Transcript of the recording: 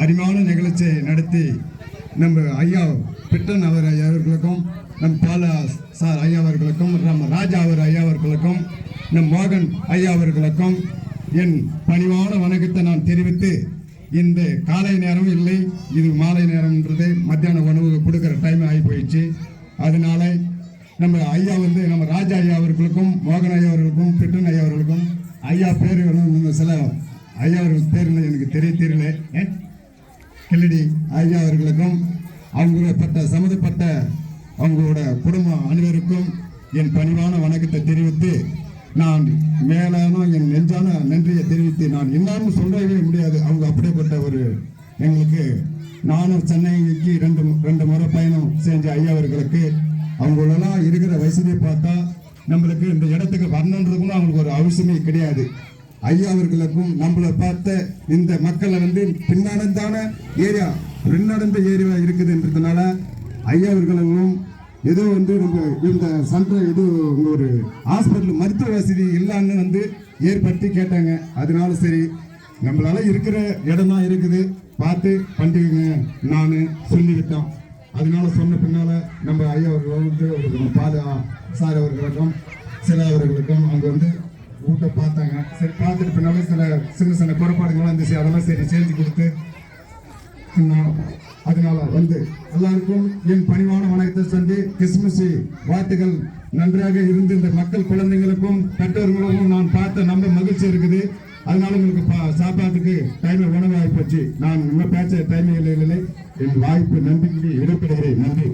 அருமையான நிகழ்ச்சியை நடத்தி நம்ம ஐயா பிட்டன் அவர்களுக்கும் நம் பாலா சார் ஐயா அவர்களுக்கும் நம்ம ராஜா ஐயா அவர்களுக்கும் நம் மோகன் ஐயா அவர்களுக்கும் என் பணிவான வணக்கத்தை நான் தெரிவித்து, இந்த காலை நேரம் இல்லை, இது மாலை நேரம்ன்றது மத்தியான உணவு கொடுக்குற டைம் ஆகி போயிடுச்சு. அதனால நம்ம ஐயா நம்ம ராஜா ஐயா அவர்களுக்கும் மோகன் ஐயா அவர்களுக்கும் பிட்டன் ஐயா அவர்களுக்கும் ஐயா பேர் சில ஐயா அவர்கள் பேர் எனக்கு தெரியல கிள்ளடி ஐயா அவர்களுக்கும் அவங்கள சம்மந்தப்பட்ட அவங்களோட குடும்ப அனைவருக்கும் என் பணிவான வணக்கத்தை தெரிவித்து, நான் மேலான என் நெஞ்சான நன்றியை தெரிவித்து, நான் எல்லாரும் சொல்லவே முடியாது. அவங்க அப்படிப்பட்ட ஒரு எங்களுக்கு, நானும் சென்னைக்கு ரெண்டு முறை பயணம் செஞ்ச ஐயா அவர்களுக்கு அவங்களெல்லாம் இருக்கிற வயசுலேயே பார்த்தா நம்மளுக்கு இந்த இடத்துக்கு வரணுன்றதுக்கும் அவங்களுக்கு ஒரு அவசியமே கிடையாது. ஐயா அவர்களுக்கும் நம்மளை பார்த்த இந்த மக்களை பின்னடைந்தான ஏரியா இருக்குதுன்றதுனால ஐயா அவர்களும் ஏதோ நம்ம இந்த சென்டர் ஏதோ ஒரு ஹாஸ்பிட்டல் மருத்துவ வசதி இல்லைன்னு ஏற்படுத்தி கேட்டாங்க. அதனால சரி, நம்மளால இருக்கிற இடம் தான் இருக்குது, பார்த்து பண்ணிக்கங்க நான் சொல்லிவிட்டோம். அதனால சொன்ன பின்னால நம்ம ஐயா அவர்கள் பாலா சார் அவர்களுக்கும் சில அவர்களுக்கும் அவங்க ஊட்ட பார்த்தாங்க. சரி, பார்த்துட்டு பின்னால சின்ன குறைபாடுகள்லாம் இருந்துச்சு, அதெல்லாம் சரி செஞ்சு கொடுத்து அதனால எல்லாருக்கும் என் பணிவான வணக்கத்தை சொல்லி கிறிஸ்துமஸ் வாழ்த்துக்கள் நன்றாக இருந்து இந்த மக்கள் குழந்தைங்களுக்கும் பெற்றோர்களுக்கும் நான் பார்த்த நம்ம மகிழ்ச்சி இருக்குது. அதனால உங்களுக்கு சாப்பாட்டுக்கு டைம் உணவு ஆகிப்போச்சு. நான் இன்னும் பேச டைம் இல்லை. என் வாய்ப்பு நம்பிக்கை விடைபெறுகிறேன். நன்றி.